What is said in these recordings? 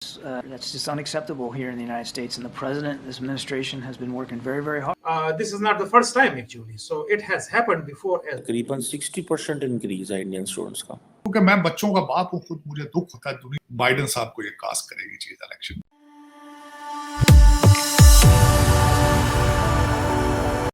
That's just unacceptable here in the United States, and the president, this administration has been working very, very hard. This is not the first time actually, so it has happened before as तकरीबन 60% increase है Indian students का। क्योंकि मैं बच्चों का बाप हूं, खुद मुझे दुख होता है दुनिया बाइडेन साहब को ये कास्ट करेगी चीज इलेक्शन।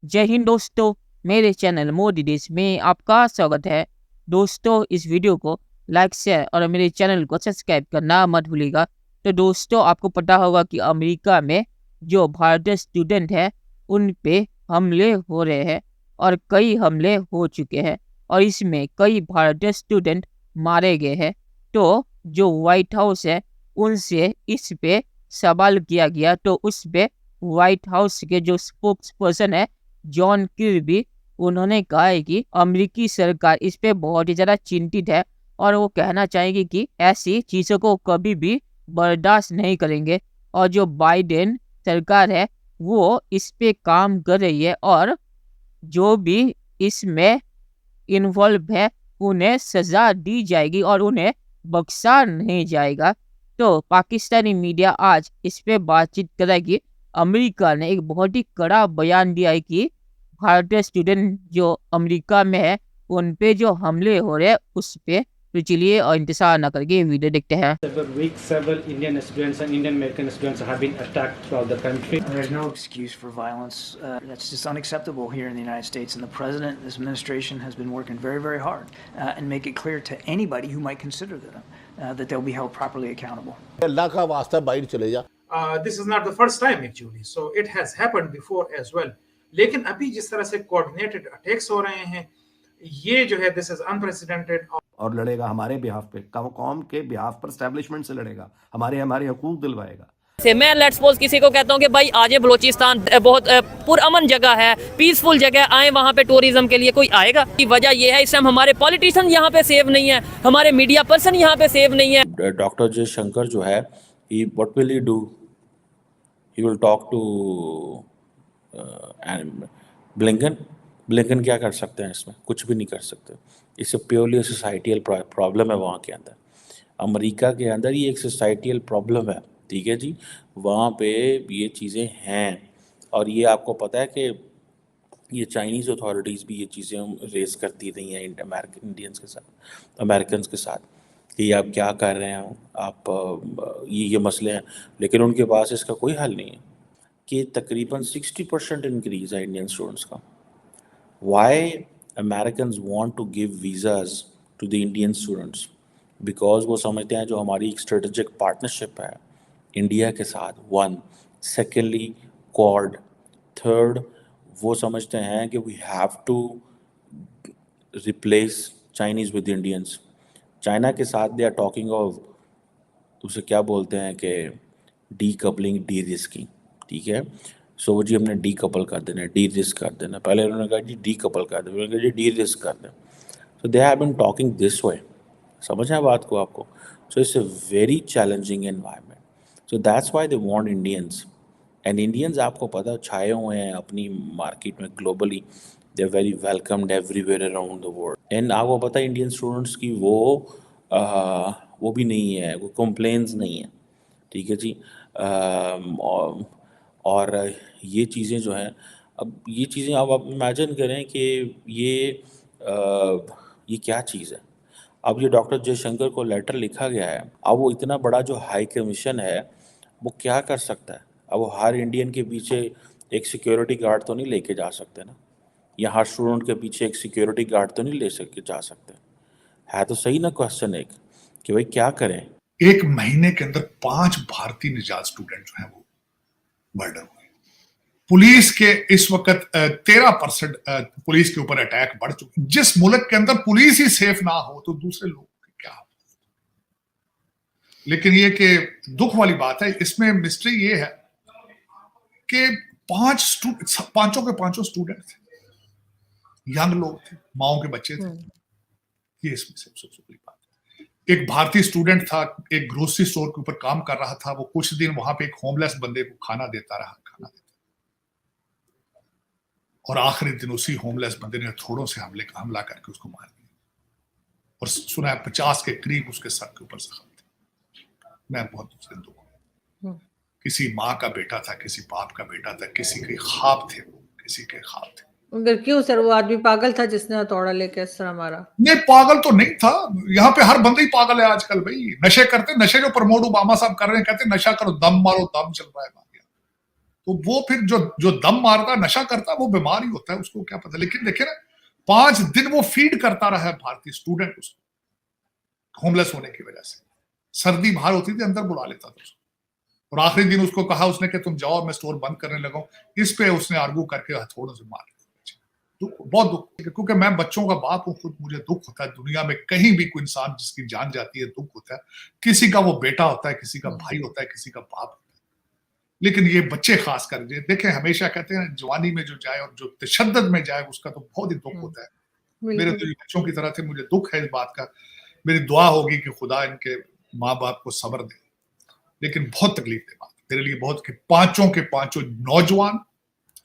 जय हिंद दोस्तों, मेरे चैनल मोदी देश में आपका स्वागत है। दोस्तों, इस वीडियो को लाइक शेयर और मेरे चैनल को सब्सक्राइब करना मत भूलिएगा। तो दोस्तों, आपको पता होगा कि अमेरिका में जो भारतीय स्टूडेंट हैं उन पे हमले हो रहे हैं और कई हमले हो चुके हैं और इसमें कई भारतीय स्टूडेंट मारे गए हैं। तो जो व्हाइट हाउस है उनसे इस पे सवाल किया गया, तो उस पे व्हाइट हाउस के जो स्पोक्स पर्सन है जॉन किर्बी, उन्होंने कहा है कि अमेरिकी सरकार इस पे बहुत ही ज़्यादा चिंतित है और वो कहना चाहेंगे कि ऐसी चीज़ों को कभी भी बर्दाश्त नहीं करेंगे। और जो बाइडेन सरकार है वो इस पे काम कर रही है और जो भी इसमें इन्वॉल्व है उन्हें सज़ा दी जाएगी और उन्हें बख्शा नहीं जाएगा। तो पाकिस्तानी मीडिया आज इस पे बातचीत करेगी। अमेरिका ने एक बहुत ही कड़ा बयान दिया है कि भारतीय स्टूडेंट जो अमेरिका में है उन पे जो हमले हो रहे हैं उस पे। तो चलिए और इंतजार न करके वीडियो देखते हैं। Several Indian students and Indian American students have been attacked throughout the country. There's no excuse for violence. That's just unacceptable here in the United States, and the president, this administration has been working very, very hard and make it clear to anybody who might consider them that they'll be held properly accountable. अल्लाह का वास्ता बाहर चले जा। this is not the first time actually, so it has happened before as well. लेकिन अभी जिस तरह से कोऑर्डिनेटेड अटैक्स हो रहे हैं, ये जो है दिस इज अनप्रेसिडेंटेड। और लड़ेगा हमारे बिहाफ पे, कौम के बिहाफ पर, एस्टेब्लिशमेंट से लड़ेगा, हमारे हकूक दिलवाएगा। से मैं लेट्स सपोज किसी को कहता हूँ कि भाई आज बलूचिस्तान बहुत पुरअमन जगह है, पीसफुल जगह, आए वहाँ पे टूरिज्म के लिए, कोई आएगा? की वजह यह है इस टाइम हमारे पॉलिटिशियन यहाँ पे सेफ नहीं है, हमारे मीडिया पर्सन यहाँ पे सेफ नहीं है। डॉक्टर जयशंकर जो है, what will he do? He will talk to Blinken क्या कर सकते हैं इसमें? कुछ भी नहीं कर सकते। इससे प्योरली सोसाइटियल प्रॉब्लम है वहाँ के अंदर। अमेरिका के अंदर ये एक सोसाइटियल प्रॉब्लम है, ठीक है जी। वहाँ पे ये चीज़ें हैं और ये आपको पता है कि ये चाइनीज़ अथॉरिटीज़ भी ये चीज़ें रेस करती रही हैं इंडियंस के साथ, अमेरिकन के साथ, कि आप क्या कर रहे हैं, आप ये मसले हैं। लेकिन उनके पास इसका कोई हल नहीं है कि तकरीबन 60% इंक्रीज है इंडियन स्टूडेंट्स का। Why Americans want to give visas to the Indian students? Because वो समझते हैं जो हमारी एक स्ट्रेटेजिक पार्टनरशिप है इंडिया के साथ, वन, सेकेंडली क्वाड, थर्ड वो समझते हैं कि we have to replace Chinese with Indians. China के साथ दे आर टॉकिंग ऑफ, उसे क्या बोलते हैं कि डी कपलिंग, डी रिस्किंग, ठीक है। सो जी हमने डी कपल कर देना, डी रिस्क कर देना। पहले उन्होंने कहा जी डी कपल कर देना, उन्होंने कहा जी डी रिस्क कर दें। So they have been talking this way, समझ है बात को आपको? So it's a very challenging environment. So that's why they want Indians, and Indians आपको पता छाए हुए हैं अपनी मार्केट में globally. They are very welcomed everywhere around the world. And आपको पता है इंडियन स्टूडेंट्स की वो भी नहीं है, वो कंप्लेंट्स नहीं है, ठीक है जी। और ये चीज़ें जो हैं, अब ये चीज़ें आप इमेजिन करें कि ये क्या चीज़ है। अब ये डॉक्टर जयशंकर को लेटर लिखा गया है, अब वो इतना बड़ा जो हाई कमीशन है वो क्या कर सकता है? अब वो हर इंडियन के पीछे एक सिक्योरिटी गार्ड तो नहीं लेके जा सकते ना, या हर स्टूडेंट के पीछे एक सिक्योरिटी गार्ड तो नहीं जा सकते। है तो सही ना क्वेश्चन एक, कि भाई क्या करें? एक महीने के अंदर 5 भारतीय निजात स्टूडेंट जो हैं वो मर्डर हुए। पुलिस के इस वक्त 13% पुलिस के ऊपर अटैक बढ़ चुके। जिस मुल्क के अंदर पुलिस ही सेफ ना हो तो दूसरे लोग क्या हो? लेकिन ये कि दुख वाली बात है, इसमें मिस्ट्री ये है कि पांचों के पांचों स्टूडेंट थे, यंग लोग थे, माओ के बच्चे थे। ये इसमें सबसे बड़ी बात है। एक भारतीय स्टूडेंट था, एक ग्रोसरी स्टोर के ऊपर काम कर रहा था। वो कुछ दिन वहां पे एक होमलेस बंदे को खाना देता रहा, और आखिरी दिन उसी होमलेस बंदे ने थोड़ों से हमला करके उसको मार दिया और सुना है 50 के करीब उसके सर के ऊपर जख्म थे। मैं बहुत उससे दुख हूं। किसी माँ का बेटा था, किसी बाप का बेटा था, किसी के ख्वाब थे, वो किसी के ख्वाब थे। मगर क्यों सर, वो आदमी पागल था जिसने हथौड़ा लेके इस तरह मारा? नहीं, पागल तो नहीं था। यहाँ पे हर बंदा ही पागल है आजकल भाई। नशे करते, नशे जो प्रमोट ओबामा साहब कर रहे हैं, कहते नशा करो, दम मारो, दम चल रहा है मारिया। तो वो फिर जो दम मारता, नशा करता, वो बीमार ही होता है, उसको क्या पता। लेकिन देखिए ना, 5 दिन वो फीड करता रहा है भारतीय स्टूडेंट उसको, होमलेस होने की वजह से। सर्दी बाहर होती थी, अंदर बुला लेता था उसको, और आखिरी दिन उसको कहा उसने कि तुम जाओ, मैं स्टोर बंद करने लगा हूं। इस पे उसने आर्गू करके हथौड़ों से मार दिया। बहुत दुख, क्योंकि मैं बच्चों का बाप हूं खुद, मुझे दुख होता है। दुनिया में कहीं भी कोई इंसान जिसकी जान जाती है, दुख होता है। किसी का वो बेटा होता है, किसी का भाई होता है, किसी का बाप होता है। लेकिन ये बच्चे खास कर देखें, हमेशा कहते हैं जवानी में जो जाए और जो तशद्दुद में जाए, उसका तो बहुत ही दुख होता है। मेरे तो बच्चों की तरह थे, मुझे दुख है इस बात का। मेरी दुआ होगी कि खुदा इनके माँ बाप को सब्र दे। लेकिन बहुत तकलीफ दे बात मेरे लिए, बहुत, कि पांचों के पांचों नौजवान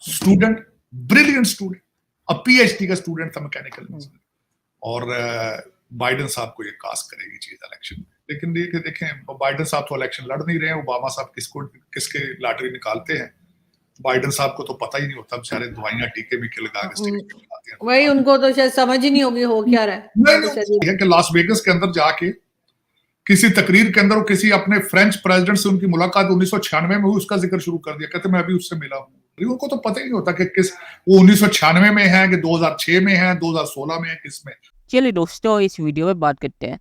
स्टूडेंट, ब्रिलियंट स्टूडेंट, अब पीएचडी का स्टूडेंट था मैकेनिकल इंजीनियर, और बाइडेन साहब को ये कास्ट करेगी चीज इलेक्शन में। लेकिन देखें, बाइडेन साहब तो इलेक्शन लड़ नहीं रहे हैं। ओबामा साहब किसके लॉटरी निकालते हैं, बाइडेन साहब को तो पता ही नहीं होता, बेचारे दवाइयां टीके भी लगा के वही, उनको तो शायद समझ ही नहीं होगी हो क्या रहा है। नहीं, कि लास वेगस के अंदर जाके किसी तकरीर के अंदर वो किसी अपने फ्रेंच प्रेसिडेंट से उनकी मुलाकात 1996 में हुई, उसका जिक्र शुरू कर दिया। कहते मैं अभी उससे मिला हूँ। उनको तो पता ही नहीं होता कि किस वो 1996 में है, कि 2006 में है, 2016 में है, किस में। चलिए दोस्तों, इस वीडियो में बात करते हैं।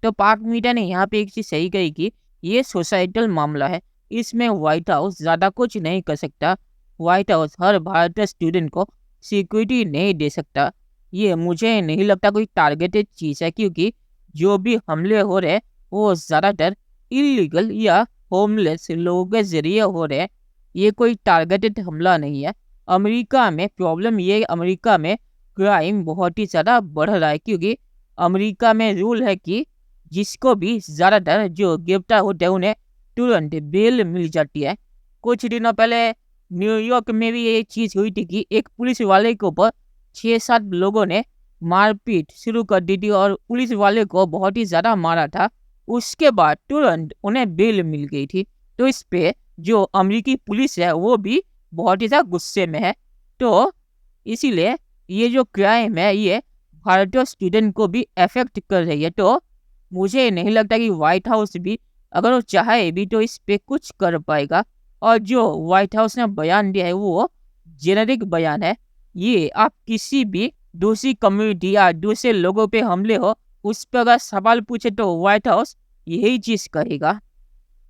तो पाक मीडिया ने यहाँ पे एक चीज सही कही कि ये सोसाइटल मामला है, इसमें व्हाइट हाउस ज्यादा कुछ नहीं कर सकता। व्हाइट हाउस हर भारतीय स्टूडेंट को सिक्योरिटी नहीं दे सकता। ये मुझे नहीं लगता कोई टारगेटेड चीज है, क्योंकि जो भी हमले हो रहे हैं वो ज़्यादातर इलीगल या होमलेस लोगों के जरिए हो रहे हैं। ये कोई टारगेटेड हमला नहीं है। अमेरिका में प्रॉब्लम ये, अमेरिका में क्राइम बहुत ही ज़्यादा बढ़ रहा है, क्योंकि अमेरिका में रूल है कि जिसको भी ज़्यादातर जो गिरफ्तार होते हैं उन्हें तुरंत बेल मिल जाती है। कुछ दिनों पहले न्यूयॉर्क में भी ये चीज़ हुई थी कि एक पुलिस वाले के ऊपर 6-7 लोगों ने मारपीट शुरू कर दी थी और पुलिस वाले को बहुत ही ज़्यादा मारा था। उसके बाद तुरंत उन्हें बेल मिल गई थी। तो इस पे जो अमेरिकी पुलिस है वो भी बहुत ही ज़्यादा गुस्से में है। तो इसीलिए ये जो क्राइम है ये भारतीय स्टूडेंट को भी अफेक्ट कर रही है। तो मुझे नहीं लगता कि व्हाइट हाउस भी अगर वो चाहे भी तो इस पे कुछ कर पाएगा। और जो व्हाइट हाउस ने बयान दिया है वो जेनेरिक बयान है। ये आप किसी भी दूसरी कम्युनिटी या दूसरे लोगों पे हमले हो उस पर अगर सवाल पूछे तो व्हाइट हाउस यही चीज़ करेगा।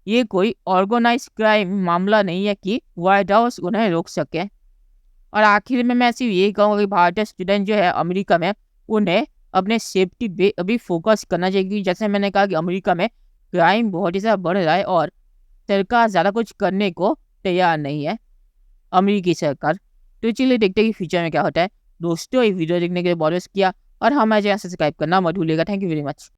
ये कोई ऑर्गेनाइज क्राइम मामला नहीं है कि व्हाइट हाउस उन्हें रोक सके। और आखिर में मैं सिर्फ यही कहूँगा कि भारतीय स्टूडेंट जो है अमेरिका में, उन्हें अपने सेफ्टी पे अभी फोकस करना चाहिए, क्योंकि जैसे मैंने कहा कि अमेरिका में क्राइम बहुत ही ज़्यादा बढ़ रहा है और सरकार ज़्यादा कुछ करने को तैयार नहीं है, अमेरिकी सरकार। तो चलिए देखते हैं कि फ्यूचर में क्या होता है। दोस्तों, ये वीडियो देखने के लिए बहुत बहुत शुक्रिया और हमारे चैनल सब्सक्राइब करना मत भूलिएगा। Thank you very much.